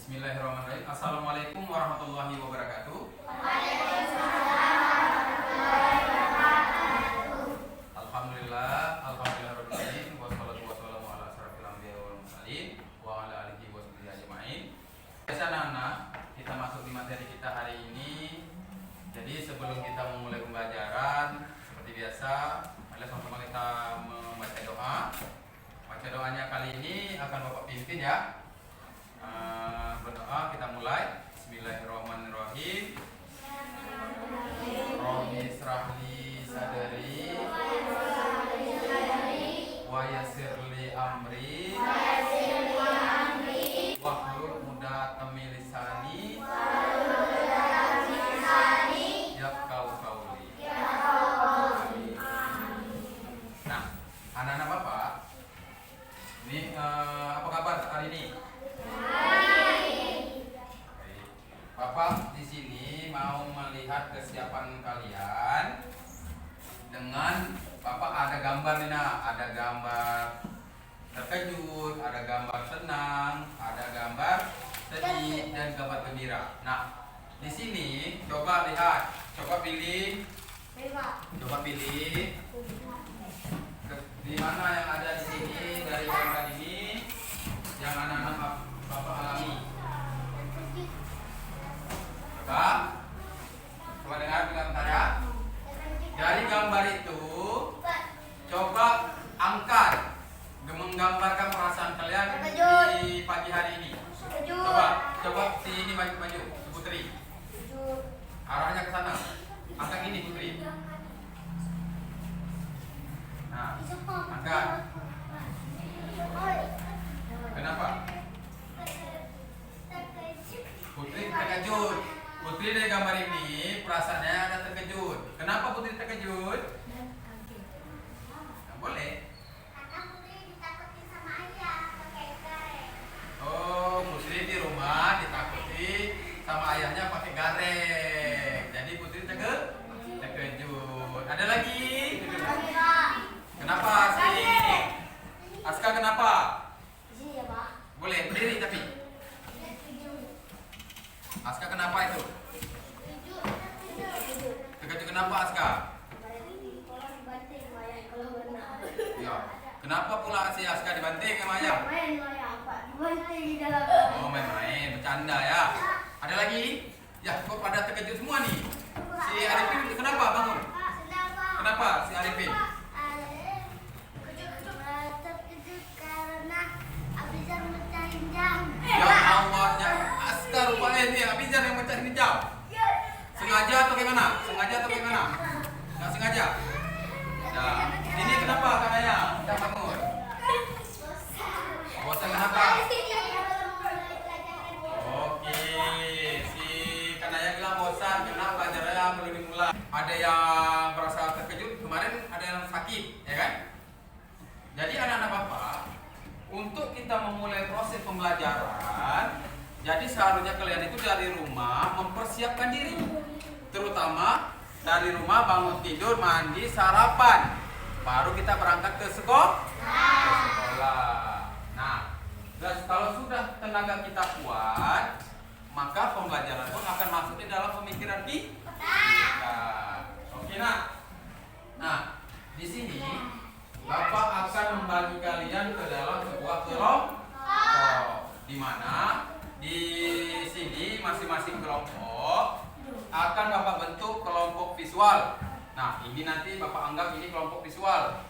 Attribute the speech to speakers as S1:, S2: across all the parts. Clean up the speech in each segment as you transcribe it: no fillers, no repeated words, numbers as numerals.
S1: Bismillahirrahmanirrahim. Assalamualaikum warahmatullahi wabarakatuh. Alhamdulillah rabbil alamin wassalatu wassalamu ala asyrofil anbiya'i wal mursalin wa ala alihi wa sahbihi ajmain. Biasa anak-anak, kita masuk di materi kita hari ini. Jadi sebelum kita memulai pembelajaran, seperti biasa, mari sama-sama kita membaca doa. Baca doanya kali ini akan Bapak pimpin ya. Berdoa, kita mulai. Bismillahirrahmanirrahim. Rabbi israhli sadri wa yassirli amri wahlul 'uqdatam min lisani yafqahu qawli. Nah, anak-anak Bapak, ini apa kabar hari ini? Bapak di sini mau melihat kesiapan kalian dengan Bapak ada gambar nih, ada gambar terkejut, ada gambar senang, ada gambar sedih dan gambar gembira. Nah, di sini coba lihat, coba pilih di mana yang ada di sini dari gambar ini yang anak-anak Bapak alami. Coba dengar saya. Dari gambar itu, coba angkat, menggambarkan perasaan kalian di pagi hari ini. Coba sini maju, Putri. Arahnya ke sana. Angkat ini Putri. Nah, angkat. Kenapa? Putri terkejut. Putri dari gambar ini perasaannya ada terkejut. Kenapa Putri terkejut? Nggak boleh.
S2: Karena Putri ditakuti sama ayah pakai gareng.
S1: Oh, Putri di rumah ditakuti sama ayahnya pakai gareng. Jadi Putri terkejut. Ada lagi? Kenapa sih? Aska kenapa? Boleh berdiri tapi. Aska kenapa itu? Terkejut kenapa Aska? Ya. Kenapa pula si Aska dibanting sama ayah? Oh, main-main, bercanda ya. Ada lagi? Ya, kok pada terkejut semua nih? Si Arifin kenapa bangun? Kenapa si Arifin?
S2: Terkejut karena Abizar mecahin jam.
S1: Ya Allah, ya Aska rupanya ini Abizar yang mecahin jam. Sengaja atau gimana? Nggak sengaja. Nah, ini kenapa katanya? Kita bangun. Bosan kenapa? Oke, si Kanaya bilang bosan karena pelajarannya belum dimulai. Ada yang merasa terkejut, kemarin ada yang sakit, ya kan? Jadi anak-anak Bapak, untuk kita memulai proses pembelajaran, jadi seharusnya kalian itu dari rumah mempersiapkan diri. Terutama dari rumah bangun tidur, mandi, sarapan. Baru kita berangkat ke sekolah. Nah, kalau sudah tenaga kita kuat, maka pembelajaran pun akan masuk di dalam pemikiran kita. Oke, nah, di sini Bapak akan membagi kalian ke dalam sebuah kelompok. visual. Nah, ini nanti Bapak anggap ini kelompok visual.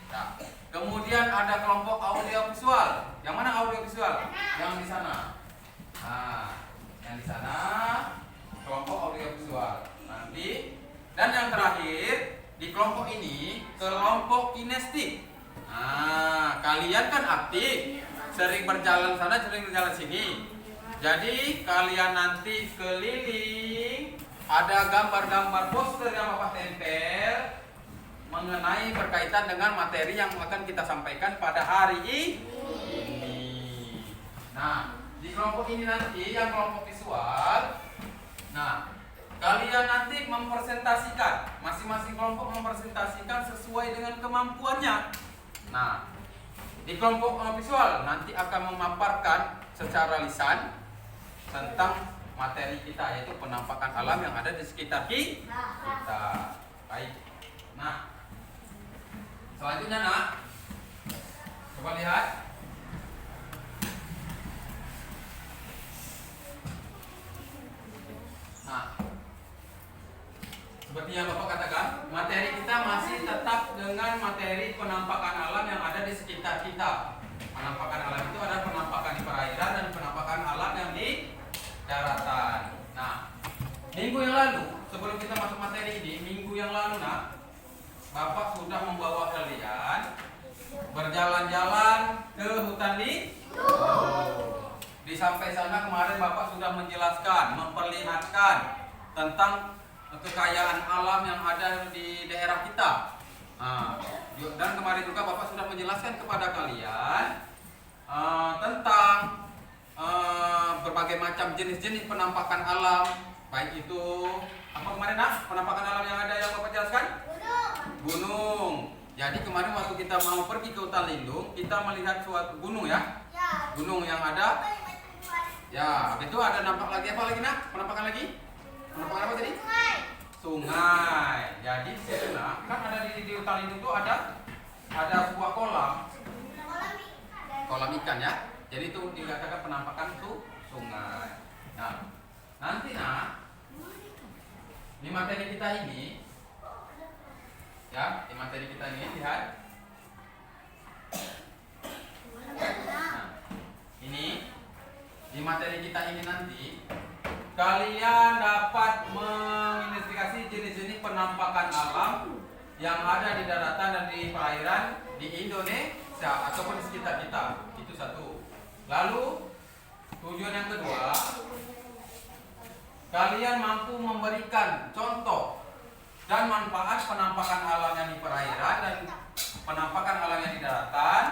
S1: Nah, kemudian ada kelompok audio visual. Yang mana audio visual? Yang di sana. Nah, yang di sana kelompok audio visual. Nanti dan yang terakhir di kelompok ini kelompok kinestik. Nah, kalian kan aktif, sering berjalan sana, sering berjalan sini. Jadi kalian nanti keliling, ada gambar-gambar poster yang Bapak tempel mengenai berkaitan dengan materi yang akan kita sampaikan pada hari ini. Nah, di kelompok ini nanti yang kelompok visual, nah kalian nanti mempresentasikan, masing-masing kelompok mempresentasikan sesuai dengan kemampuannya. Nah, di kelompok visual nanti akan memaparkan secara lisan tentang materi kita, yaitu penampakan alam yang ada di sekitar kita. Baik. Nah, selanjutnya nak, coba lihat. Nah, seperti yang Bapak katakan, materi kita masih tetap dengan materi penampakan alam yang ada di sekitar kita. Penampakan alam itu ada penampakan di perairan dan penampakan alam yang di daratan. Nah, minggu yang lalu, sebelum kita masuk materi ini, minggu yang lalu nak, Bapak sudah membawa kalian berjalan-jalan ke hutan lindung. Di sampai sana kemarin Bapak sudah menjelaskan, memperlihatkan tentang kekayaan alam yang ada di daerah kita. Nah, dan kemarin juga Bapak sudah menjelaskan kepada kalian tentang berbagai macam jenis-jenis penampakan alam, baik itu apa kemarin nak? Penampakan alam yang ada yang Bapak jelaskan? Gunung. Jadi kemarin waktu kita mau pergi ke hutan lindung, kita melihat suatu gunung ya. Gunung yang ada. Ya, habis itu ada nampak lagi apa lagi nak? Penampakan lagi? Penampakan apa tadi? Sungai. Jadi di situ nak, kan ada di hutan lindung itu ada sebuah kolam ikan ya. Jadi itu dikatakan penampakan sungai. Nah, nanti nak, di materi kita ini, ya, di materi kita ini lihat. Nah, ini di materi kita ini nanti kalian dapat menginvestigasi jenis-jenis penampakan alam yang ada di daratan dan di perairan di Indonesia ataupun di sekitar kita. Itu satu. Lalu tujuan yang kedua, kalian mampu memberikan contoh dan manfaat penampakan alam yang di perairan dan penampakan alam yang di daratan,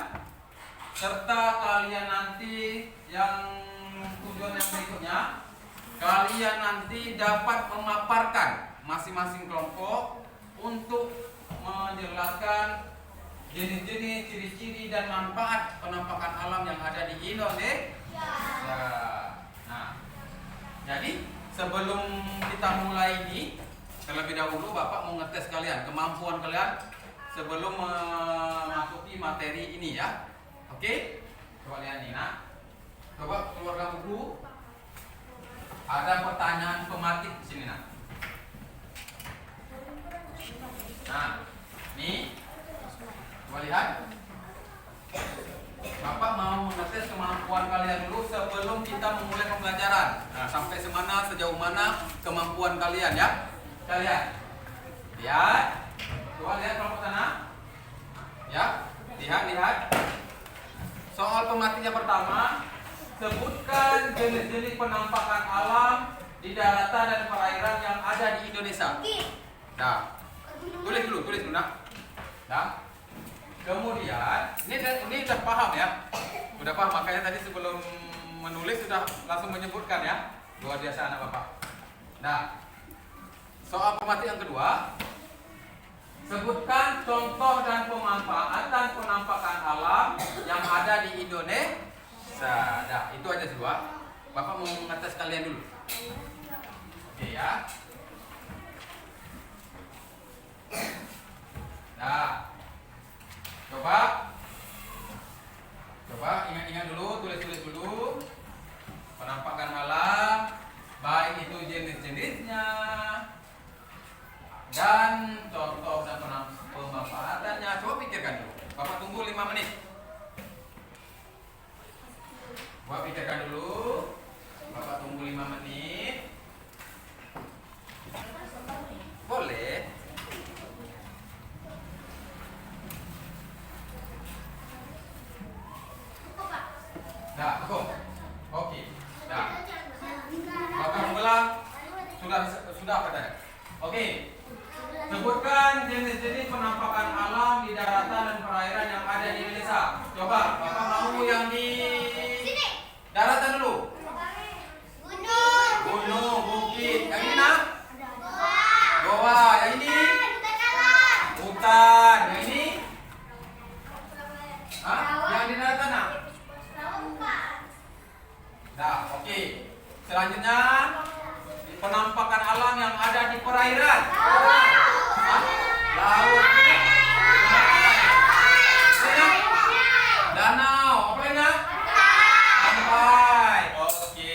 S1: serta kalian nanti yang tujuan yang berikutnya, kalian nanti dapat memaparkan masing-masing kelompok untuk menjelaskan jenis-jenis, ciri-ciri dan manfaat penampakan alam yang ada di Indonesia. Nah, jadi sebelum kita mulai ini, terlebih dahulu Bapak mau ngetes kalian, kemampuan kalian sebelum memasuki materi ini ya. Oke? Coba lihat nih nak. Coba keluarkan buku. Ada pertanyaan pematik di sini nak. Nah, nih. Coba lihat. Bapak mau mengetes kemampuan kalian dulu sebelum kita memulai pembelajaran. Nah, sampai semana, sejauh mana kemampuan kalian ya. Kita lihat. Lihat. Coba lihat kelompok sana. Ya, lihat. Soal pematiknya pertama, sebutkan jenis-jenis penampakan alam di daratan dan perairan yang ada di Indonesia. Nah, tulis dulu nak. Nah, kemudian ini udah paham ya, udah paham, makanya tadi sebelum menulis sudah langsung menyebutkan ya, luar biasa anak Bapak. Nah, soal pematik yang kedua, sebutkan contoh dan pemanfaatan penampakan alam yang ada di Indonesia. Nah, itu aja dua. Bapak mau ngetes kalian dulu. Oke ya. Nah, coba ingat-ingat dulu, tulis dulu penampakan alam, baik itu jenis-jenisnya dan Dan contoh dan pemanfaatannya. Coba pikirkan dulu. Bapak tunggu 5 menit. Bapak pikirkan dulu. Bapak tunggu 5 menit. Boleh. Dah, cukup. Oke. Dah. Bapak mengulang. Sudah katanya. Oke. Sebutkan jenis-jenis penampakan alam di daratan dan perairan yang ada di Indonesia. Coba, Bapak mau yang di daratan dulu. Gunung, bukit. Yang ini nak? Goa. Yang ini? Hutan. Yang ini? Hah? Yang di daratan nak? Dah, oke. Selanjutnya penampakan alam yang ada di perairan. Hah? Laut. Danau. Apa lagi nak? Pantai. Oke.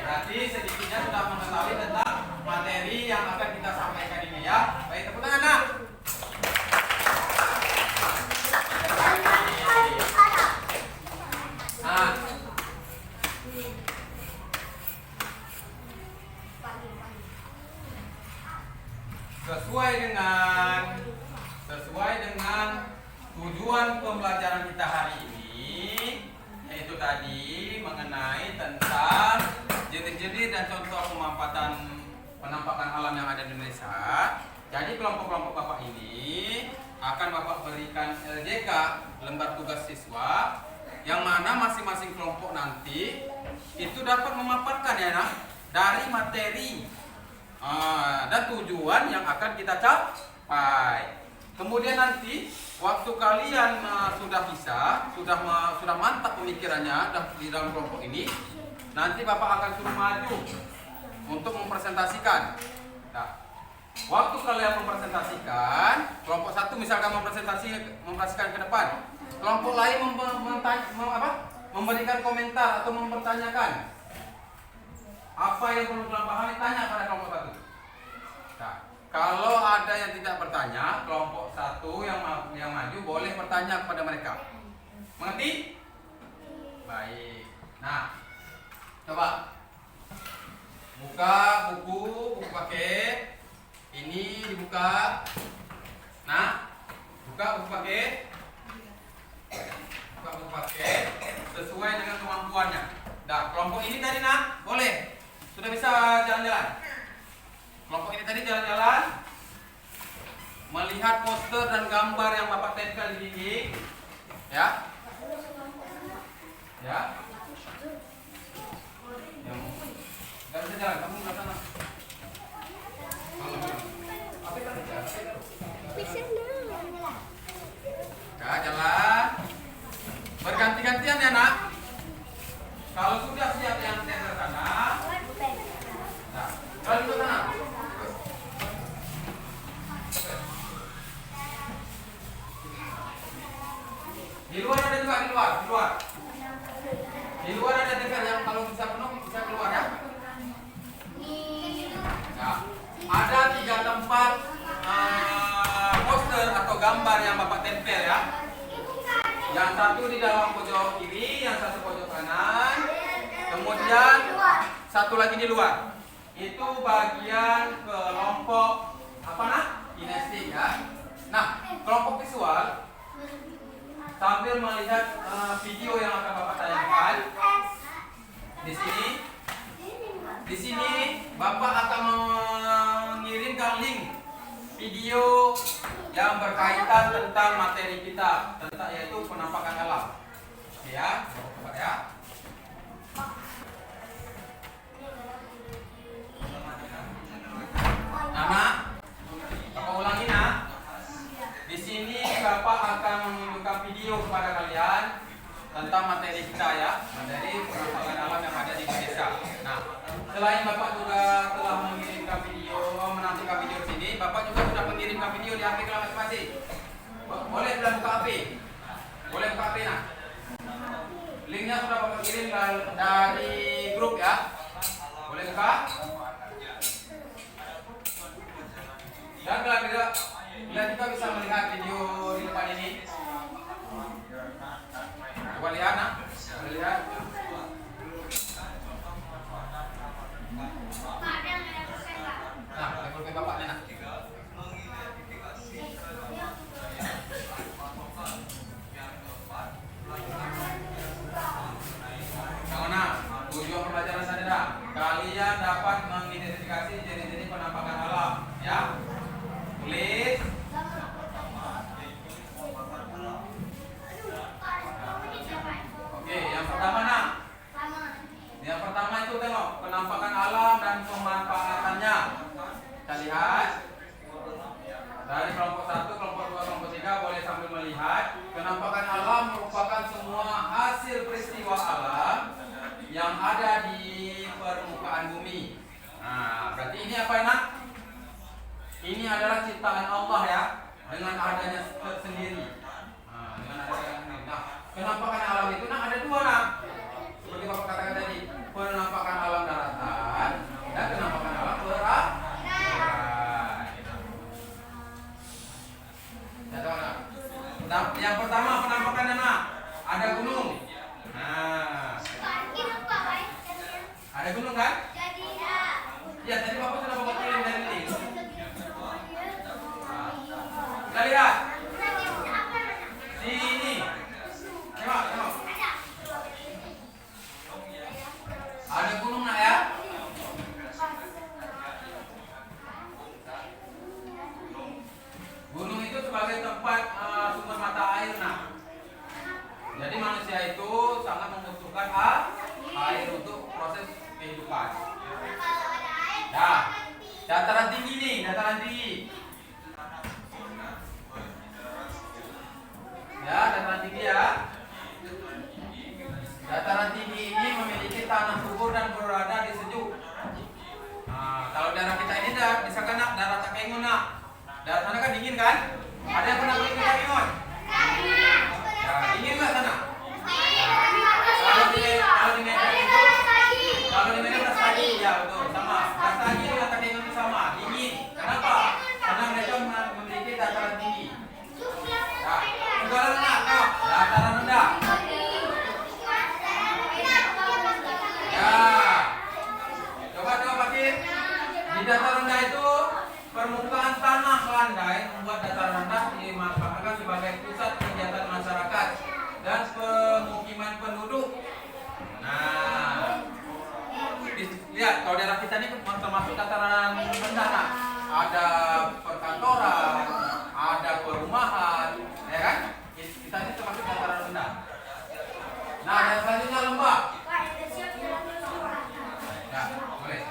S1: Berarti sedikitnya sudah mengetahui tentang materi yang akan kita sampaikan ini ya. Baik, tepuk tangan nak. Nah, sesuai dengan tujuan pembelajaran kita hari ini, yaitu tadi mengenai tentang jenis-jenis dan contoh penampakan alam yang ada di Indonesia. Jadi kelompok-kelompok Bapak ini akan Bapak berikan LJK, lembar tugas siswa, yang mana masing-masing kelompok nanti itu dapat memaparkan ya nak, dari materi dan tujuan yang akan kita capai. Kemudian nanti waktu kalian sudah bisa, sudah mantap pemikirannya di dalam kelompok ini, nanti Bapak akan suruh maju untuk mempresentasikan. Nah, waktu kalian mempresentasikan, kelompok satu misalkan mempresentasikan ke depan, kelompok lain memberikan komentar atau mempertanyakan apa yang perlu kalian pahami, tanya pada kelompok satu. Nah, kalau ada yang tidak bertanya, kelompok satu yang maju boleh bertanya kepada mereka. Mengerti? Baik. Nah, coba buka buku paket. Ini dibuka. Nah, buka buku paket. Buka buku paket sesuai dengan kemampuannya. Nah, kelompok ini tadi nak, boleh. Sudah bisa jalan-jalan. Kelompok ini tadi jalan-jalan, melihat poster dan gambar yang Bapak tempel di dinding, ya. Ya. Gak bisa jalan, kamu nggak sana. Apa tadi? Ya, jalan. Berganti-gantian ya nak. Kalau sudah siap yang tempel sana, nah, balik ke sana. Di luar ada juga, di luar. Di luar ada tempel yang kalau bisa penuh bisa keluar ya. Nah, ada 3 tempat poster atau gambar yang Bapak tempel ya. Yang satu di dalam pojok kiri, yang satu pojok kanan, kemudian satu lagi di luar. Itu bagian kelompok apa nak? Kinestik ya. Nah, kelompok visual sambil melihat video yang akan Bapak tayangkan di sini Bapak akan mengirimkan link video yang berkaitan tentang materi kita, yaitu penampakan alam. Oke ya, Bapak ya. Nah, Bapak ulangi nak. Di sini Bapak akan menunjukkan video kepada kalian tentang materi kita ya, materi penampakan alam yang ada di Indonesia. Nah, selain Bapak juga telah mengirimkan video, menampilkan video di sini, Bapak juga sudah mengirimkan video di HP kalian masing-masing. Boleh sudah buka HP? Boleh buka HP nah. Linknya sudah Bapak kirim dari grup ya. Boleh buka? Dan bila kita bisa melihat video di depan ini. Coba lihat nak, lihat. Nah, pulpen bapaknya nak. Yang mana? Tujuan pembelajaran saya dah. Kalian dapat mengidentifikasi jenis-jenis penampakan alam, ya. Tulis. Oke, yang pertama nak. Yang pertama itu tengok penampakan alam dan pemanfaatannya. Kita lihat dari kelompok 1, kelompok 2, kelompok 3 boleh sambil melihat. Penampakan alam merupakan semua hasil peristiwa alam yang ada di permukaan bumi. Nah, berarti ini apa nak? Ini adalah ciptaan Allah ya, dengan adanya sendiri. Dengan adanya nah, penampakan alam itu nak ada dua nak. Seperti Bapak katakan tadi, penampakan alam daratan dan penampakan alam berat. Nah, yang pertama penampakannya nak, ada gunung. Nah, ada gunung kan? Ya, tadi Bapak sudah bawa kirim dari link. Kita lihat. Sini. Tengok. Ada gunung nak ya? Gunung itu sebagai tempat sumber mata air nak. Jadi manusia itu sangat membutuhkan air untuk proses kehidupan. Ya, dataran tinggi nih, dataran tinggi. Ya, dataran tinggi ya. Dataran tinggi ini memiliki tanah subur dan berada di sejuk. Nah, kalau daerah kita ini misalkan nak daerah Takengon nak. Daerah sana kan dingin kan? Ada yang pernah pergi ke Takengon? Ya, dingin nggak sana? Kalau di Medan Brastagi, ya betul sama. Brastagi dengan Takengon itu sama, dingin. Kenapa? Karena mereka memiliki dataran tinggi. Ya, negara rendah, dataran rendah. Ya, coba Pakir. Di dataran rendah itu permukaan tanah landai membuat dataran rendah dimanfaatkan sebagai pusat kegiatan masyarakat dan pemukiman penduduk. Nah, lihat kalau daerah kita ini termasuk dataran rendah. Nah, ada perkantoran, ada perumahan, ya kan? Kita ini termasuk dataran rendah. Nah, yang selanjutnya lembah. Ya, boleh.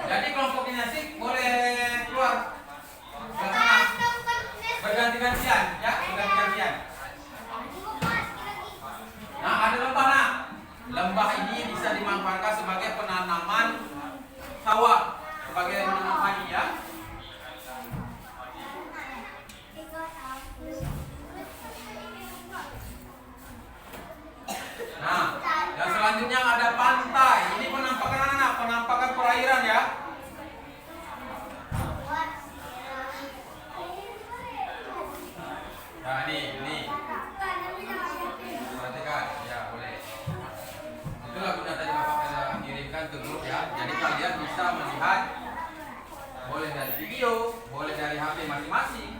S1: Jadi kelompok dinasik boleh keluar ke tengah berganti-gantian, ya, berganti-gantian. Nah, ada lembah nak. Lembah ini bisa dimanfaatkan sebagai penanaman sawah, sebagai menanam padi ya. Nah, yang selanjutnya ada pantai. Ini penampakan anak, penampakan perairan ya. Nah, ini. Perhatikan, ya boleh. Itulah guna tadi Bapak kirimkan ke grup ya. Jadi kalian bisa melihat boleh dari video, boleh dari HP masing-masing.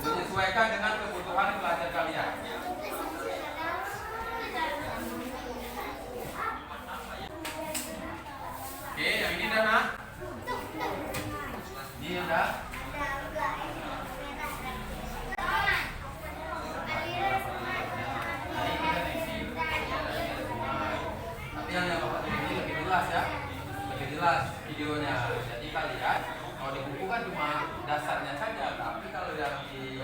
S1: Menyesuaikan dengan kebutuhan pelajar kalian. Oke, yang ini dah nak. Ini dah. Tapi yang Bapak tulis ini lebih jelas ya, lebih jelas videonya. Jadi kalian kalau di buku kan cuma dasarnya saja, tapi kalau yang di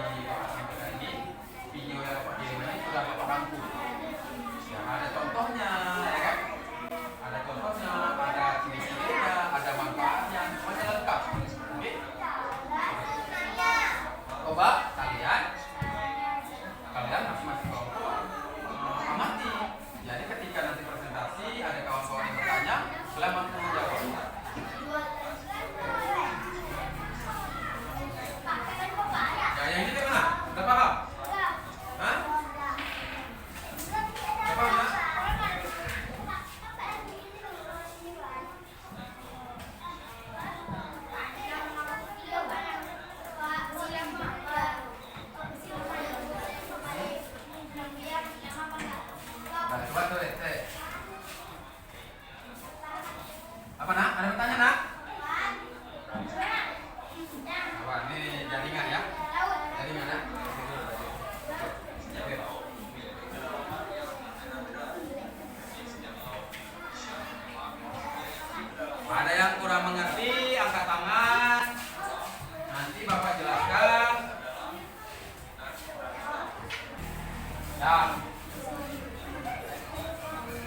S1: Dah.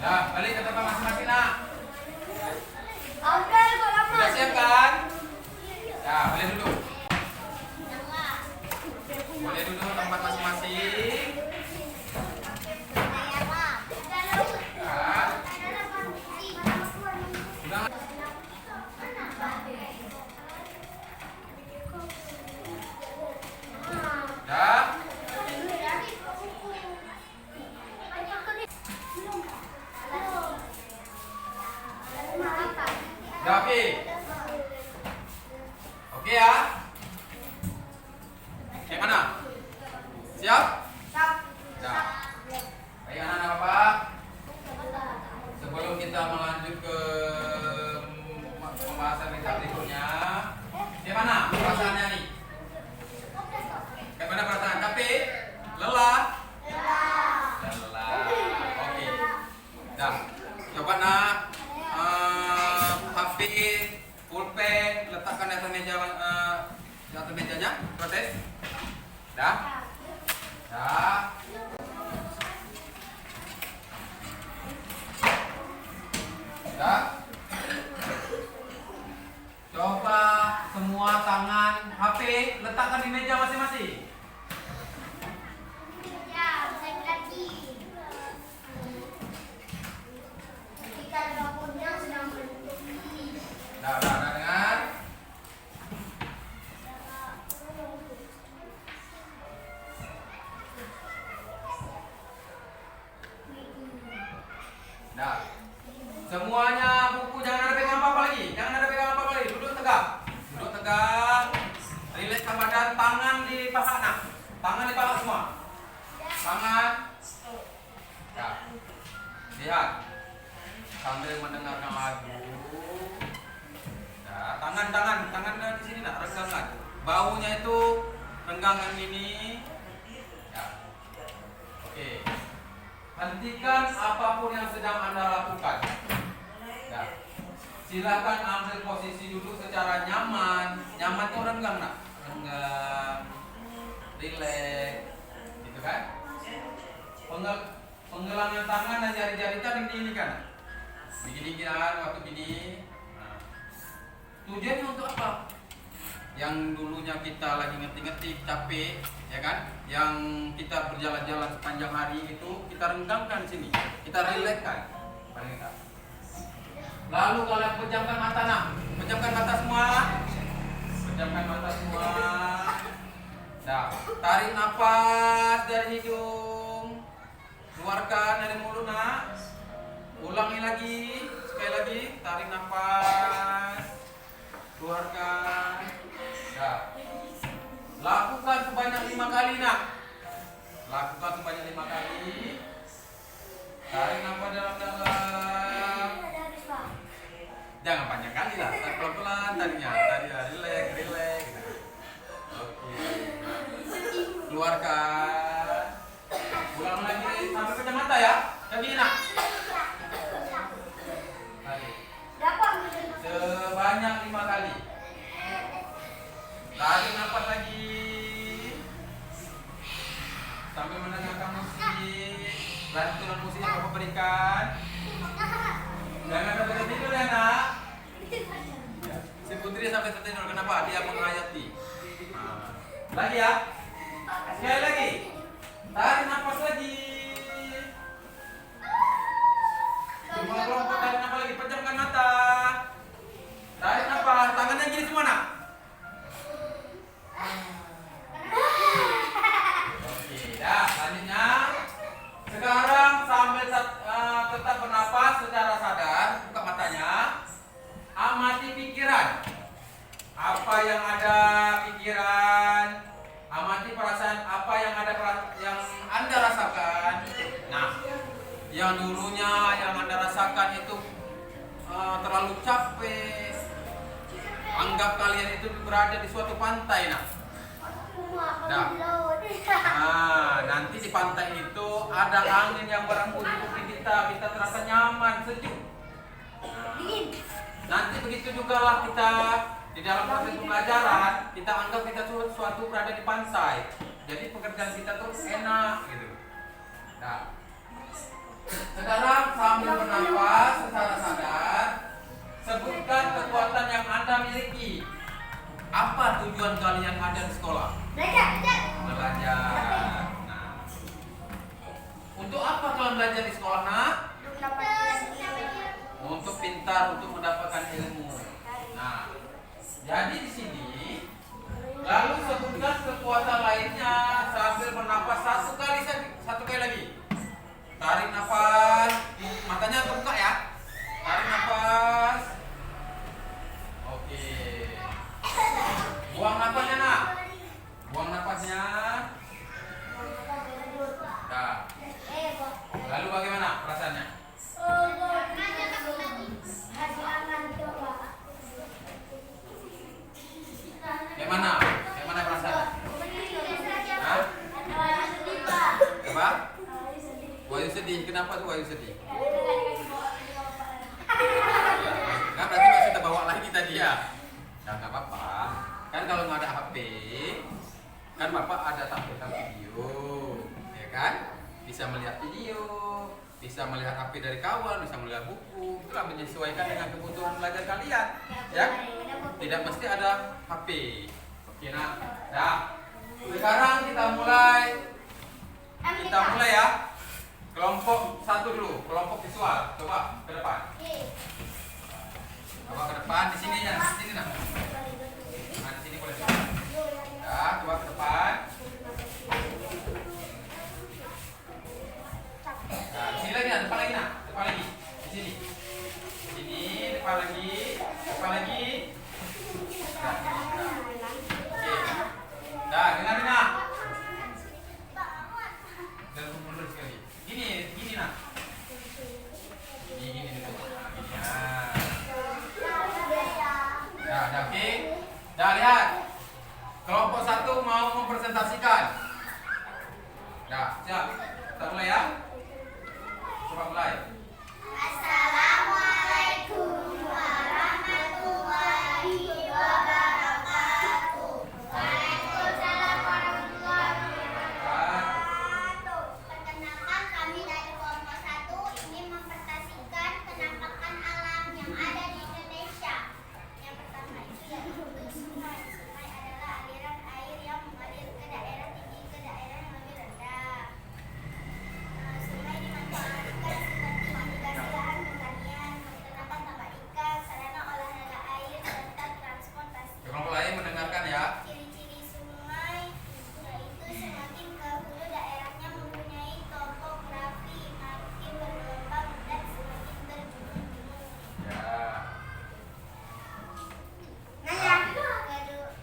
S1: Dah, balik ke tempat masing-masing nak.
S2: Oke, kok lama?
S1: Sudah siap kan? Ya, boleh duduk. Boleh duduk tempat masing-masing. Dah. Dah, oke. Oke ya. Kayak mana? Siap? Dah. Baik anak-anak Bapak. Sebelum kita melanjut ke pembahasan kita berikutnya, gimana perasaannya nih? Gimana perasaan? Capek? Lelah? Lelah. Oke. Dah. Coba nak HP, pulpen letakkan di atas meja, di atas mejanya. Protes. Dah. Dah. Dah. Coba semua tangan HP letakkan di meja masing-masing.
S2: Ya, saya lagi. Kita dapurnya sedang berfungsi.
S1: Dah dengar. Dah. Semuanya buku jangan ada pegang apa-apa lagi. Jangan ada pegang apa-apa lagi. Duduk tegak. Duduk tegak. Rilekskan badan, tangan di paha nak. Tangan di paha semua. Tangan. Ya. Lihat. Sambil mendengarkan lagu. Nah, tangan di sini nak, renggangan. Baunya itu renggangan ini. Ya. Oke. Hentikan apapun yang sedang Anda lakukan. Ya. Silakan ambil posisi duduk secara nyaman. Nyaman itu renggang nak, renggang, rileks, gitu kan? Penggelangan tangan dan jari-jari tadi ini kan. Begini kan waktu gini. Nah. Tujuannya untuk apa? Yang dulunya kita lagi ngetik-ngetik capek, ya kan? Yang kita berjalan-jalan sepanjang hari itu kita renggangkan sini, kita rilekskan. Paling enggak. Lalu kalian pejamkan mata nak, pejamkan mata semua, pejamkan mata semua. Nah, tarik nafas dari hidung, keluarkan dari mulut nak. Ulangi lagi, sekali lagi, tarik nafas, keluarkan. Nah, lakukan sebanyak 5 kali nak. Lakukan sebanyak 5 kali. Tarik nafas dalam-dalam. Jangan panjang kali lah, tarik pelan-pelan tadinya. Tadi rileks. Oke. Keluarkan. Ulang lagi sampai pejam mata ya. Lagi nak. Sebanyak 5 kali. Tarik nafas lagi sambil mendengarkan musik. Lantunan musik yang Bapak berikan. Jangan sampai tidur ya nak. Si Putri sampai tertidur. Kenapa? Dia menghayati. Lagi ya. Sekali lagi. Tarik nafas lagi. Semua kelompok tarik nafas lagi. Pejamkan mata. Tarik nafas. Tangannya gini semua nak. Oke, dah. Selanjutnya. Sekarang sambil tetap bernafas secara sadar. Buka matanya. Amati pikiran. Apa yang ada pikiran. Amati perasaan apa yang ada yang Anda rasakan. Nah, yang dulunya yang Anda rasakan itu terlalu capek. Anggap kalian itu berada di suatu pantai nah. Nah, nanti di pantai itu ada angin yang berembus di kuping kita terasa nyaman, sejuk. Nanti begitu juga lah kita di dalam proses pembelajaran, kita anggap kita suatu berada di pantai. Jadi pekerjaan kita tuh enak gitu. Nah, sekarang sambil bernafas secara sadar, sebutkan kekuatan yang Anda miliki. Apa tujuan kalian ada di sekolah? Belajar. Nah, untuk apa kalian belajar di sekolah, nak? Untuk pintar, untuk mendapatkan ilmu. Nah, jadi di sini, lalu sebutkan kekuatan lainnya sambil bernafas satu kali lagi. Tarik nafas, matanya terbuka ya. Tarik nafas. Oke. Buang nafasnya, nak. Buang nafasnya. Nah. Lalu bagaimana perasaannya? Kayak mana? Kayak mana perasaannya? Hah? Apa? Wahyu sedih. Kenapa tuh Wahyu sedih? Kan berarti masih terbawa lagi tadi ya? Ya nggak apa-apa. Kan kalau nggak ada HP, kan Bapak ada tampilkan video, ya kan? Bisa melihat video, bisa melihat HP dari kawan, bisa melihat buku. Itulah menyesuaikan dengan kebutuhan belajar kalian, ya? Tidak mesti ada HP. Oke, nah. Nah, sekarang kita mulai ya. Kelompok satu dulu, kelompok visual. Coba ke depan. Coba ke depan, di sini ya, di sini nah. Nah, di sini boleh. Ya, coba ke depan. Nah, di sini lagi nah, depan lagi nah, depan lagi. Di sini. Di sini, depan lagi, depan lagi. Nah, nah. Oke. Nah, dengar. Dan mundur sekali. Gini nah. Gini dulu. Nah, gini. Nah, oke. Nah, lihat. Kelompok satu mau mempresentasikan. Nah, siap. Kita mulai ya. Coba mulai.
S2: Assalamualaikum warahmatullahi wabarakatuh. Waalaikumsalam warahmatullahi wabarakatuh. Perkenalkan, kami dari kelompok 1 ingin mempresentasikan penampakan alam yang ada di Indonesia. Yang pertama itu yaitu sungai. Sungai adalah aliran air yang mengalir ke daerah tinggi ke daerah yang lebih rendah. Sungai dimanfaatkan seperti irigasi lahan pertanian, peternakan tambak ikan, sarana olahraga air, serta transportasi.
S1: Kelompok lain mendengarkan ya.
S2: Ciri-ciri sungai yaitu semakin ke hulu daerahnya mempunyai topografi makin bergelombang dan semakin bergunung-gunung.
S1: Ya.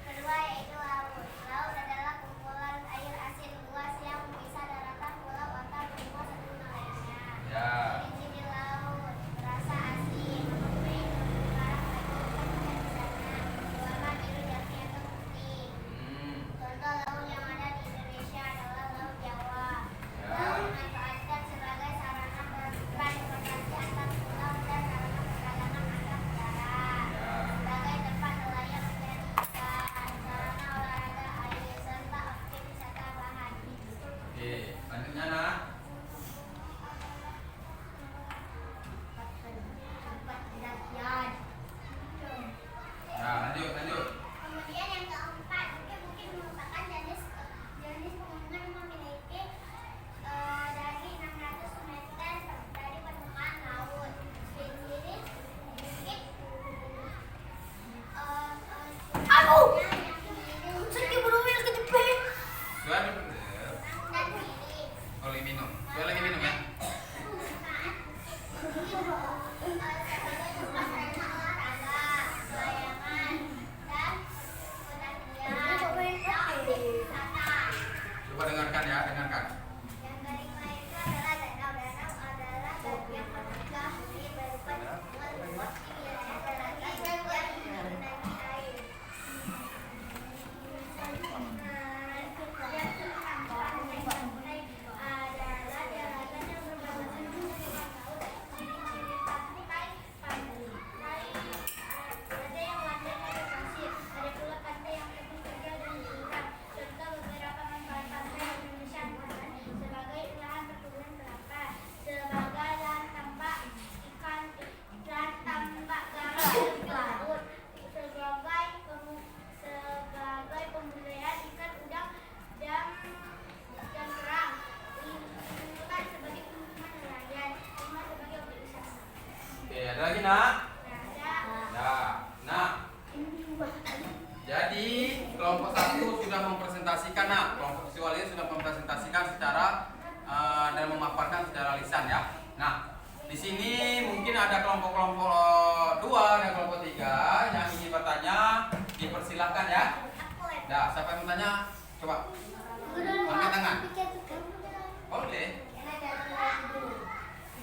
S2: Kedua yaitu laut. Laut adalah kumpulan air asin luas yang memisah daratan, pulau, atau benua satu dengan lainnya.
S1: Ya.
S2: Ciri-ciri laut: rasa asin, mempunyai terumbu karang bagi ikan di sana, warna biru jernih atau putih. Contoh laut yang ada di Indonesia adalah Laut Jawa. Laut dimanfaatkan sebagai sarana transportasi antar pulau dan sarana perdagangan antar negara. Sebagai tempat nelayan mencari ikan, sarana olahraga air, serta objek wisata bahari.
S1: Oke, lanjutnya nah.
S2: Tempat pendakian.
S1: Nah, lanjut.
S2: Kemudian yang keempat, bukit-bukit merupakan jenis pegunungan yang memiliki dari 600 meter dari permukaan laut. Ciri-ciri bukit
S1: Suara dulu.
S2: dan kiri.
S1: Boleh minum. Suara lagi minum ya.
S2: Sebagai tempat sarana olahraga, layangan, dan pendakian. Wisata.
S1: Coba dengarkan ya, dengarkan.
S2: Yang kelima itu adalah danau. Danau adalah bagian permukaan bumi berupa timbul lumpur di wilayah daratan yang menggenangi air. Yang adalah daratan yang berbatasan dengan laut. Ciri-ciri pantai: ada yang landai dari pasir, ada pula pantai yang tebing terjal dan jurang. Contoh beberapa manfaat pantai di Indonesia antara
S1: sudah mempresentasikan, nah kelompok visual ini sudah mempresentasikan secara dan memaparkan secara lisan ya. Nah, di sini mungkin ada kelompok-kelompok 2 dan kelompok 3 yang ingin bertanya, dipersilahkan ya. Nah, siapa yang bertanya? Coba angkat tangan. Boleh.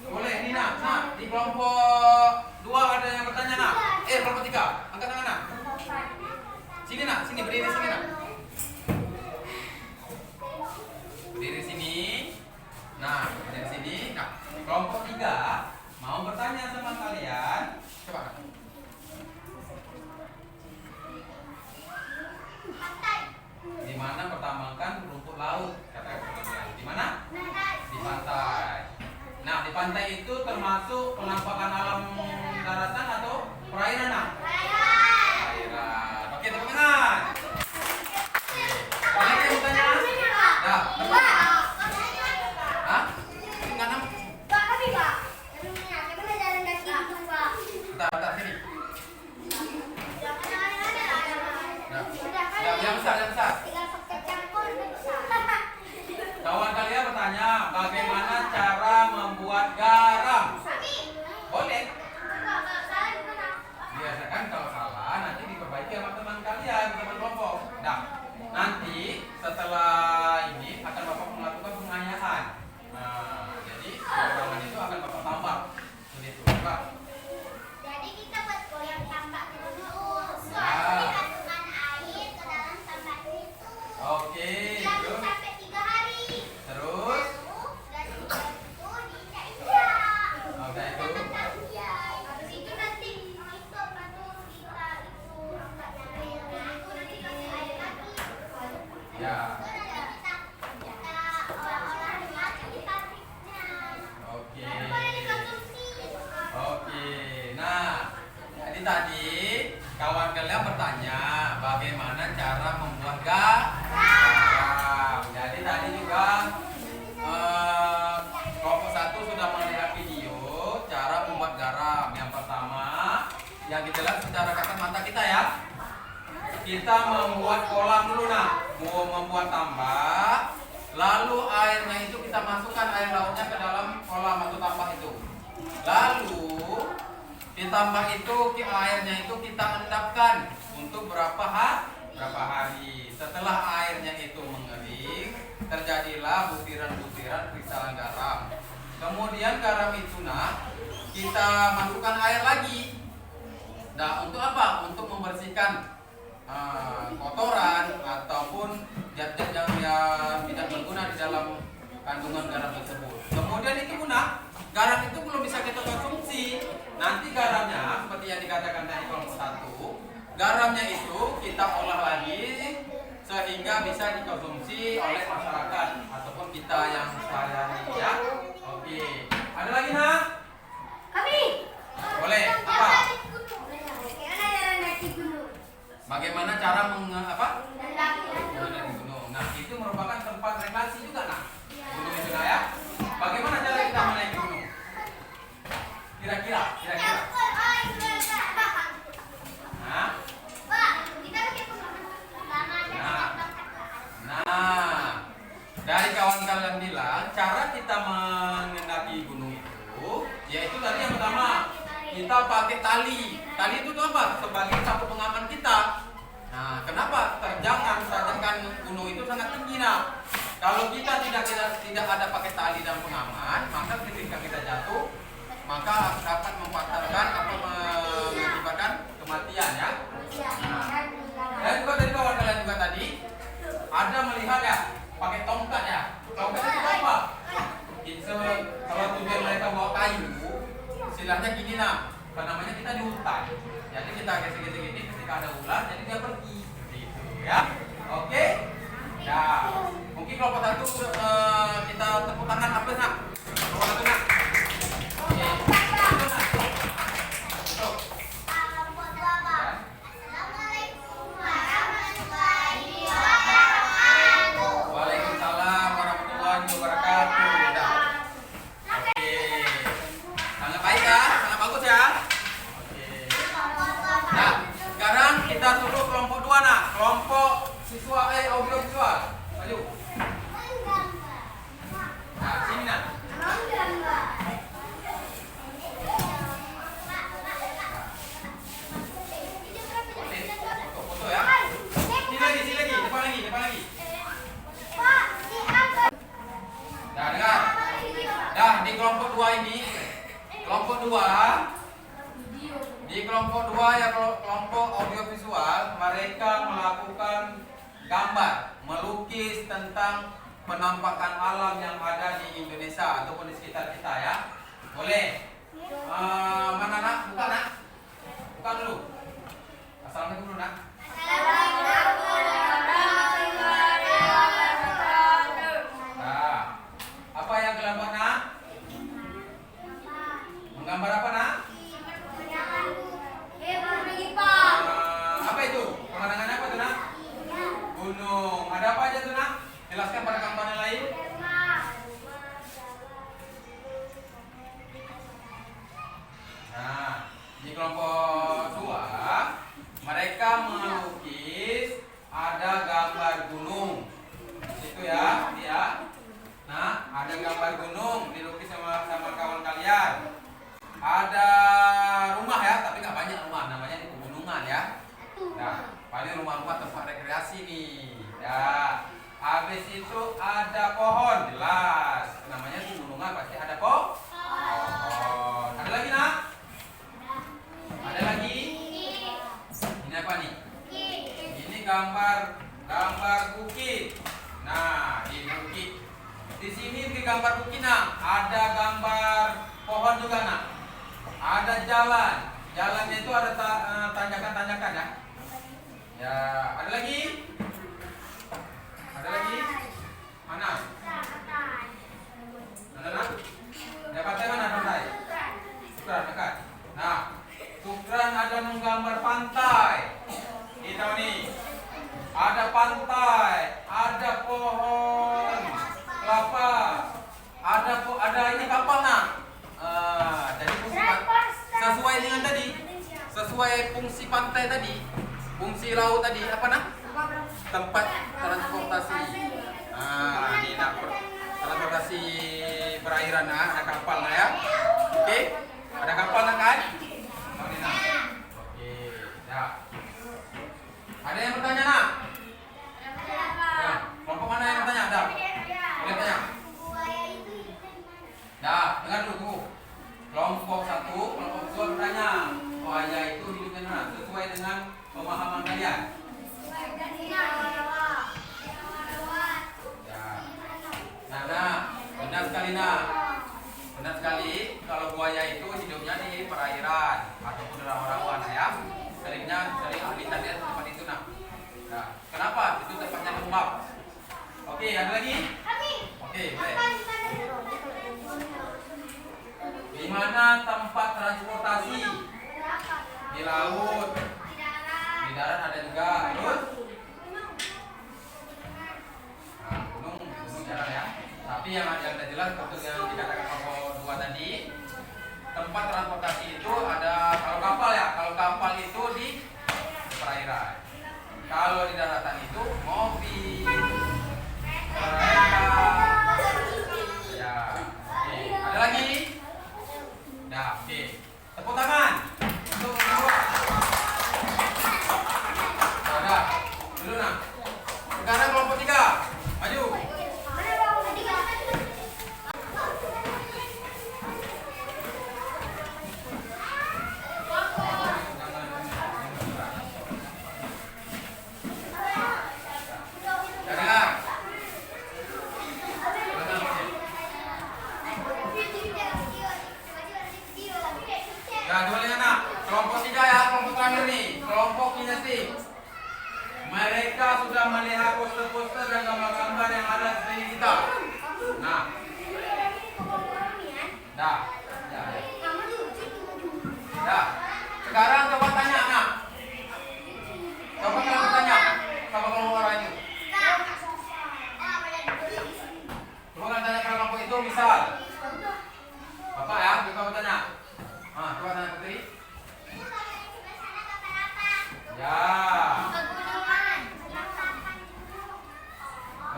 S1: Boleh, Nina. Nah, di kelompok 2 ada yang bertanya, nak. Kelompok 3, angkat tangan, nak. Sini, nak. Sini, berdiri sini, nak. Berdiri sini. Nah, berdiri sini. Nah, kelompok 3 mau bertanya sama kalian. Coba, nak. Di mana pertamakan rumput laut? Kata di mana? Di pantai. Nah, di pantai itu termasuk penampakan alam daratan atau perairan? Nah? Perairan. Oke, tepuk tangan. Boleh yang bertanya? Nah, teman. Hah? Enggak nama? Bentar, sini. Nah, yang besar. Kawan kalian bertanya, bagaimana cara membuat garam? Boleh. Biasakan kalau salah nanti diperbaiki sama teman kalian, teman kelompok. Nah, nanti setelah ini akan Bapak melakukan pengayaan. Nah, jadi garaman itu akan Bapak tambah. Begitu, Pak.
S2: Jadi kita buat goyang tambak dulu.
S1: Ya.
S2: Masukkan air ke dalam tambak itu.
S1: Oke.
S2: Lalu sampai 3 hari.
S1: Terus?
S2: Lalu dari itu diinjak-injak.
S1: Oke, itu.
S2: Habis itu nanti itu baru kita itu nanti kasih air lagi.
S1: Ya.
S2: Kita olah lagi di pabriknya.
S1: Oke.
S2: Baru boleh dikonsumsi.
S1: Oke. Nah, jadi tadi kawan kalian bertanya bagaimana cara membuat garam. Jadi tadi juga kelompok 1 sudah melihat video cara membuat garam. Yang pertama, yang kita lihat secara kasat mata kita ya. Kita membuat kolam dulu, nah, membuat tambak. Lalu airnya itu kita masukkan air lautnya ke dalam kolam atau tambak itu. Lalu di tambak itu airnya itu kita endapkan untuk berapa hari. Setelah airnya itu mengering, terjadilah butiran-butiran kristalan garam. Kemudian garam itu kita masukkan air lagi. Nah, untuk apa? Untuk membersihkan kotoran ataupun zat-zat yang tidak berguna di dalam kandungan garam tersebut. Kemudian itu garam itu belum bisa kita konsumsi. Nanti garamnya seperti yang dikatakan tadi kelompok 1, garamnya itu kita olah lagi sehingga bisa dikonsumsi oleh masyarakat ataupun kita yang sehari-hari ya. Oke. Ada lagi, nak? Boleh. Apa? Bagaimana cara mendaki gunung? Nah, itu merupakan tempat rekreasi juga, nak. Gunung itu, nah, ya. Bagaimana cara kita menaiki gunung? Kira-kira. Nah, dari kawan kalian bilang cara kita mendaki gunung itu, yaitu tadi yang pertama kita pakai tali. Tali itu apa? Sebagai satu pengaman kita. Nah, kenapa? Terjangan gunung itu sangat tinggi, nah. Kalau kita tidak ada pakai tali dan pengaman, maka ketika kita jatuh, maka dapat memfatalkan atau mengakibatkan kematian ya. Nah, dan juga dari kawan kalian juga tadi ada melihat ya pakai tongkat ya. Tongkat itu apa? Kalau tujuan mereka bawa kayu, istilahnya gini, nah, apa namanya, kita di hutan. Jadi kita gesek-gesek gini ketika ada ular, jadi dia pergi gitu ya. Oke. Nah, mungkin kelompok 1 kita tepuk tangan apa, nak? Kelompok 1, nak. Oke.
S2: Assalamualaikum warahmatullahi wabarakatuh.
S1: Waalaikumsalam warahmatullahi wabarakatuh. Oke. Sangat baik ya, sangat bagus ya. Oke. Nah, sekarang kita suruh kelompok 2, nak. Kelompok siswa audiovisual. Maju. Nah, sini nak. Foto ya. Sini lagi, depan lagi. Nah, dengar. Dah di kelompok 2 ini, kelompok 2 di kelompok 2 ya kelompok audiovisual, mereka melakukan gambar, melukis tentang penampakan alam yang ada di Indonesia ataupun di sekitar kita ya. Boleh. Mana nak? Buka nak. Buka dulu. Assalamualaikum dulu nak. Nah, apa yang kelompok nak? Menggambar apa nak? Apa itu? Pemandangannya apa tuh nak? Gunung. Ada apa aja tuh nak? Jelaskan pada gambar yang lain. Nah, di kelompok 2 mereka melukis ada gambar gunung. Itu ya, ya. Nah, ada gambar gunung dilukis sama kawan kalian. Ada rumah ya, tapi nggak banyak rumah, namanya di pegunungan ya. Nah, paling rumah-rumah tempat rekreasi nih. Ya. Habis itu ada pohon, jelas. Namanya di pegunungan pasti ada pohon. Ada lagi nak? Ada lagi? Ini apa nih? Ini gambar bukit. Nah, di bukit. Di sini di gambar bukit nak, ada gambar pohon juga nak. Ada jalan. Jalannya itu ada tanjakan-tanjakan ya. Ya, ada lagi? Ada lagi? Mana? Nak? Ada pantai mana pantai? Sukran dekat. Nah, Sukran ada menggambar pantai. Ini tahu nih. Ada pantai, ada pohon kelapa, ada ini kapal nak. Jadi fungsi sesuai dengan tadi, sesuai fungsi pantai tadi, fungsi laut tadi apa nak? Tempat transportasi. Ini nak transportasi perairan nak, ada kapal nak ya. Oke, ada kapal nak kan? Ini nak. Oke, ya. Ada yang bertanya nak? Ya, kelompok mana yang bertanya? Ada? Boleh tanya? Dah, dengar dulu tuh. Kelompok 1, kelompok 2 bertanya. Buaya itu hidupnya mana? Sesuai dengan pemahaman kalian. Ya. Nah, benar sekali nak. Benar sekali. Kalau buaya itu hidupnya di perairan ataupun di rawa-rawa ya. Sering lihat di tempat itu nak. Nah, kenapa? Itu tempatnya lembab. Oke, ada lagi? Oke, boleh. Di mana tempat transportasi? Di laut. Di darat ada juga. Terus? Nah, gunung jarang ya. Tapi yang ada jelas untuk yang dikatakan kelompok 2 tadi, tempat transportasi itu ada kalau kapal ya. Kalau kapal itu di perairan. Kalau di daratan itu mobil, kereta. Ya, oke. Ada lagi? Nah, oke. Tepuk tangan untuk berdua. Ada. Dulu nak. Sekarang kelompok 3. Maju.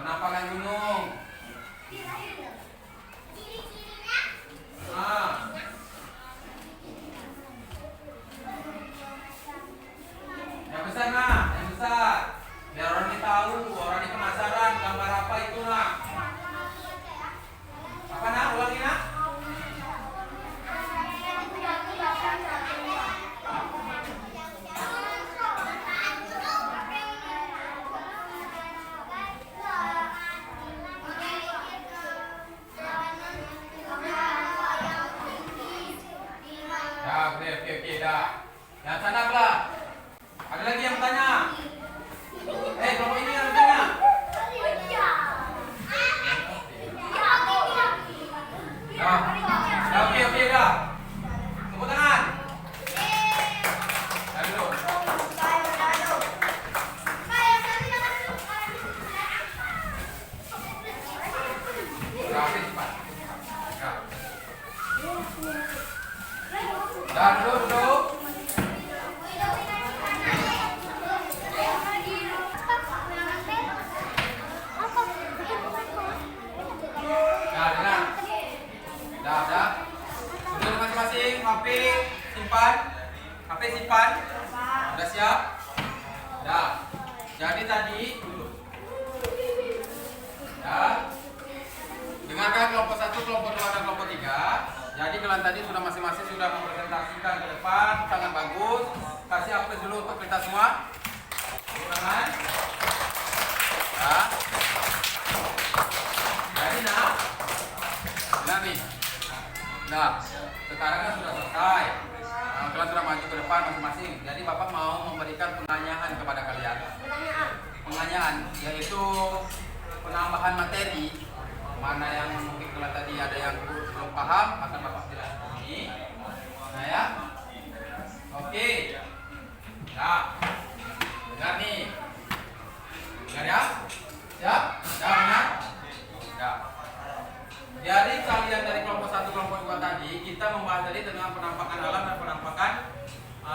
S1: penampakan gunung. Nah, yang besar nah, yang besar. Biar orang ini tahu, orang ini penasaran gambar apa itu nak. Apa nak? Ulangi nak. Oke, dah. Yang sana belah. Ada lagi yang bertanya? Kelompok ini yang bertanya. Oke, dah. Tepuk tangan. Dah dulu. Cepat. Dah duduk. Dah. Sudah masing-masing HP simpan. HP simpan. Sudah siap? Dah. Jadi tadi dulu. Dah. Dengarkan kelompok 1, kelompok 2 dan kelompok 3. Jadi kalian tadi sudah masing-masing sudah mempresentasikan ke depan, sangat bagus. Kasih aplaus dulu untuk kita semua. Tepuk tangan. Nah. Jadi nih. Nah, sekarang kan sudah selesai. Kalian sudah maju ke depan masing-masing. Jadi Bapak mau memberikan pertanyaan kepada kalian. Pertanyaan yaitu penambahan materi. Mana yang mungkin kalau tadi ada yang belum paham akan Bapak jelaskan ini. Nah ya. Oke. Nah. Dengar nih. Dengar ya? Siap? Benar? Ya. Jadi kalian dari kelompok 1, kelompok 2 tadi kita membahas tadi tentang penampakan alam dan penampakan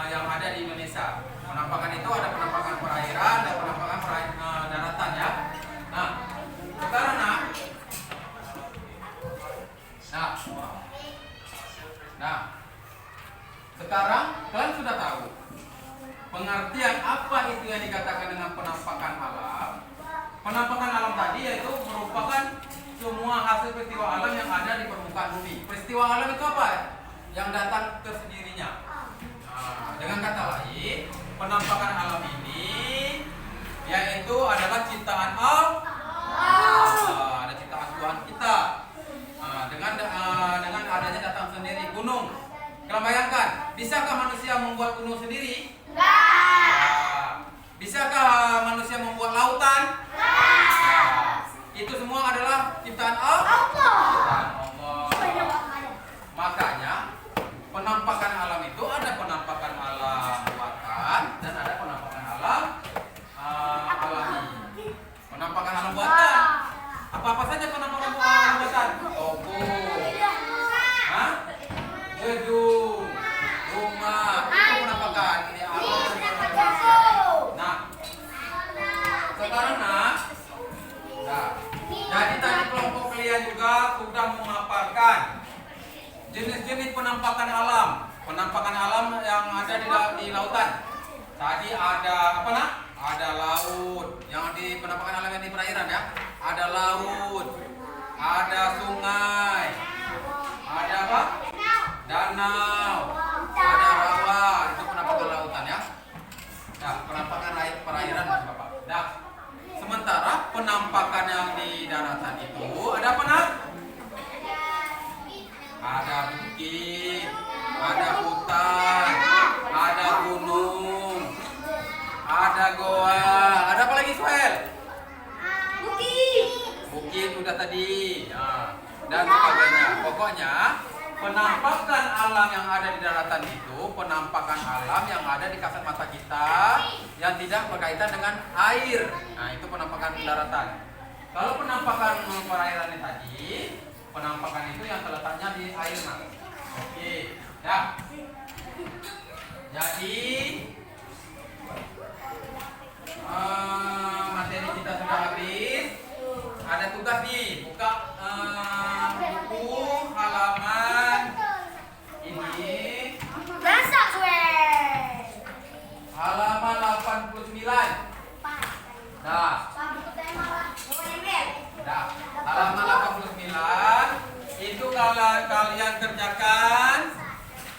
S1: yang ada di Indonesia. Penampakan itu ada penampakan perairan dan penampakan daratan ya. Nah, sekarang sekarang kalian sudah tahu pengertian apa itu yang dikatakan dengan penampakan alam. Penampakan alam tadi yaitu merupakan semua hasil peristiwa alam yang ada di permukaan bumi. Peristiwa alam itu apa? Yang datang tersendirinya. Dengan kata lain, penampakan alam ini yaitu adalah ciptaan Allah. Ada ciptaan Tuhan kita. Dengan adanya datang sendiri gunung. Kalian bayangkan, bisakah manusia membuat gunung sendiri? Enggak. Bisakah manusia membuat lautan? Itu semua adalah ciptaan Allah. Makanya penampakan alam itu ada penampakan alam buatan dan ada penampakan alam alami. Penampakan alam buatan. Apa-apa saja penampakan alam buatan? Toko, gedung, rumah, itu penampakan. Ini alam. Nah, sekarang jadi tadi kelompok kalian juga sudah memaparkan jenis-jenis penampakan alam. Penampakan alam yang ada di lautan. Tadi ada apa nak? Ada laut. Yang di penampakan alam yang di perairan ya. Ada laut. Ada sungai. Ada apa? Danau. Ada rawa. Itu penampakan lautan ya. Nah, penampakan perairan Mas Bapak. Nah, sementara penampakan yang di daratan itu ada apa nak? Ada bukit, ada hutan, ada gunung, ada goa, ada apa lagi Suel? Bukit udah tadi, dan sebagainya. Pokoknya penampakan alam yang ada di daratan itu penampakan alam yang ada di kasat mata kita yang tidak berkaitan dengan air. Nah, itu penampakan daratan. Kalau penampakan perairan ini tadi, penampakan itu yang terletaknya di air. Oke, ya. Jadi materi kita sudah habis.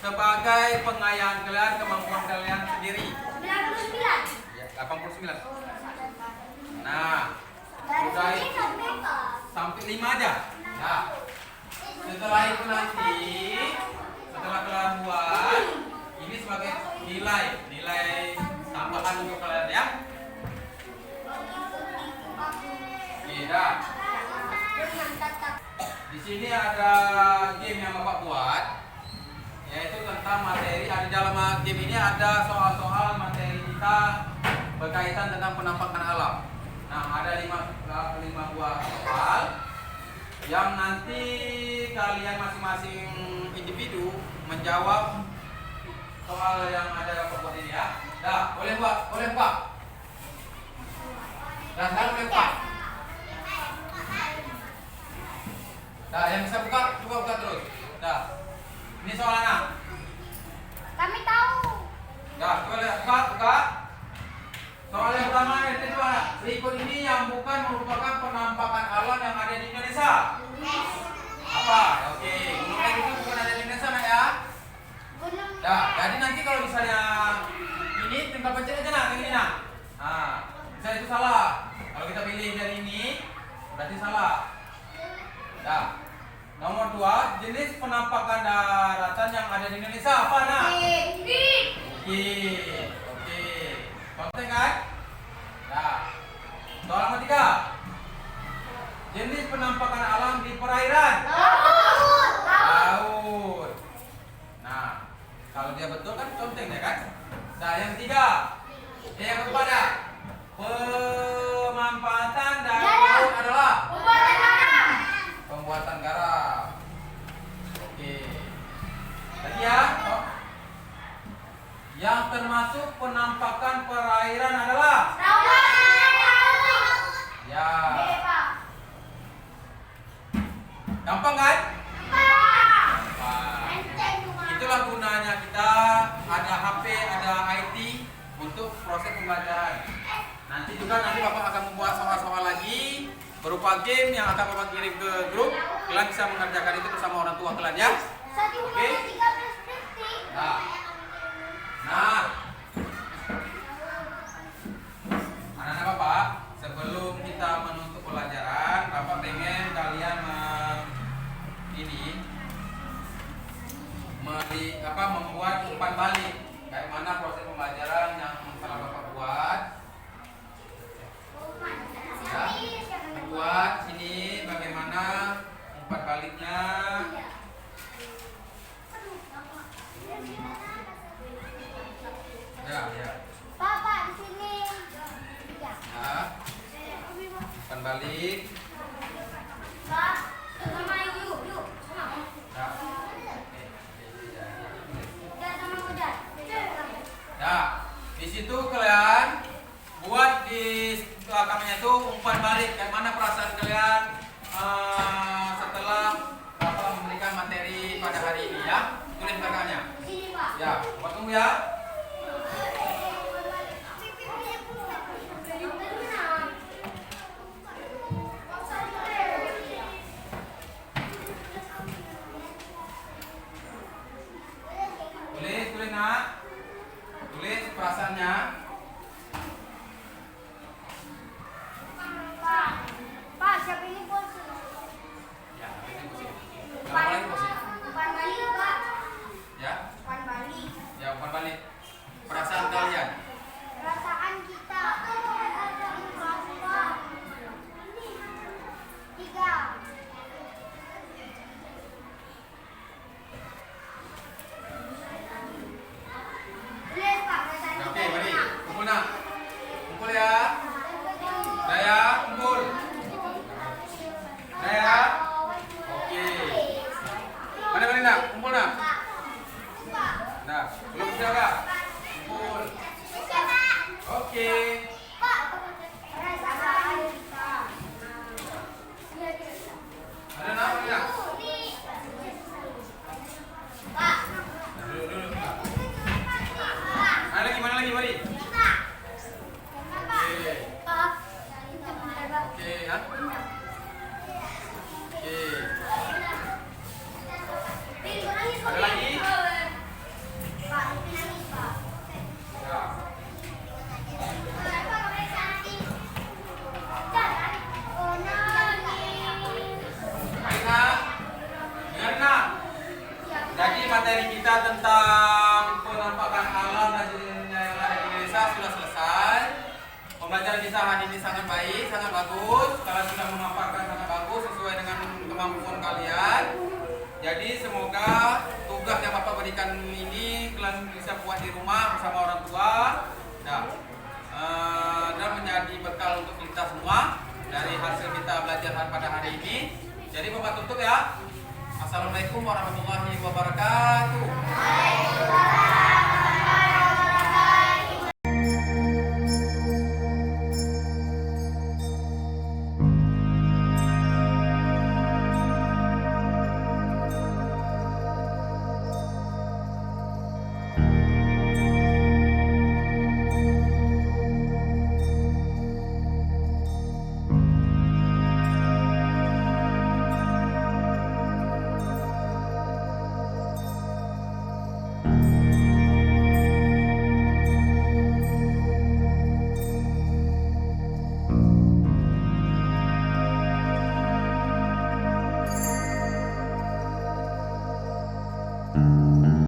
S1: sebagai pengayaan kalian, kemampuan kalian sendiri.
S2: 99.
S1: Ya, 89. Nah,
S2: Dari
S1: udah
S2: sini
S1: itu
S2: sampai ke
S1: sampai 5 aja. Nah, setelah itu nanti, setelah kalian buat, ini sebagai nilai tambahan untuk kalian ya. Beda. Di sini ada game yang Bapak buat, yaitu tentang materi. Di dalam game ini ada soal-soal materi kita berkaitan tentang penampakan alam. Nah, ada 5 buah soal yang nanti kalian masing-masing individu menjawab soal yang ada Bapak buat ini ya. Dah, boleh Pak. Dah, sekarang boleh Pak. Dah, yang bisa buka terus. Dah. Ini soal anak.
S2: Kami tahu.
S1: Dah, coba lihat, buka. Soal yang pertama itu coba. Berikut ini yang bukan merupakan penampakan alam yang ada di Indonesia. Apa? Oke, gunung itu bukan ada di Indonesia, Nak ya?
S2: Gunung.
S1: Dah, jadi nanti kalau misalnya ini tinggal pencet aja nak, ini nak. Nah, misalnya itu salah. Kalau kita pilih dari ini, berarti salah. Dah. Nomor 2, jenis penampakan daratan yang ada di Indonesia apa nak? Oke. Konten kan? Nah. Soal nomor 3. Jenis penampakan alam di perairan. Laut. Nah, kalau dia betul kan conteng ya kan? Nah, yang ketiga. Yang keempat ya. Pemanfaatan dari laut adalah pembuatan garam. Oke. Lagi ya. Yang termasuk penampakan perairan adalah ya. Gampang kan? Gampang. Itulah gunanya kita ada HP, ada IT untuk proses pembelajaran. Nanti Bapak akan membuat soal-soal lagi berupa game yang akan Bapak kirim ke grup. Kalian bisa mengerjakan itu bersama orang tua kalian ya. Oke. Nah, anak-anak Bapak, sebelum kita menutup pelajaran, Bapak pengen kalian membuat umpan balik. Kayak mana proses pembelajaran yang telah Bapak buat. Ya, buat ini bagaimana umpan baliknya. Ya.
S2: Bapak di sini.
S1: Ya. Umpan balik.
S2: Pak, sama yuk.
S1: Ya.
S2: Sama udah.
S1: Nah, di situ kalian buat di belakangnya itu umpan balik. Kayak mana perasaan kalian setelah Bapak memberikan materi pada hari ini ya? Tulis belakangnya.
S2: Sini, Pak.
S1: Ya, Bapak tunggu ya. Tulis nak. Tulis perasaannya.
S2: Pak, siapa ini bos?
S1: bagus, kalian sudah memaparkan sangat bagus sesuai dengan kemampuan kalian. Jadi semoga tugas yang Bapak berikan ini kalian bisa buat di rumah bersama orang tua. Nah, dan menjadi bekal untuk kita semua dari hasil kita belajar pada hari ini. Jadi Bapak tutup ya. Assalamualaikum warahmatullahi wabarakatuh.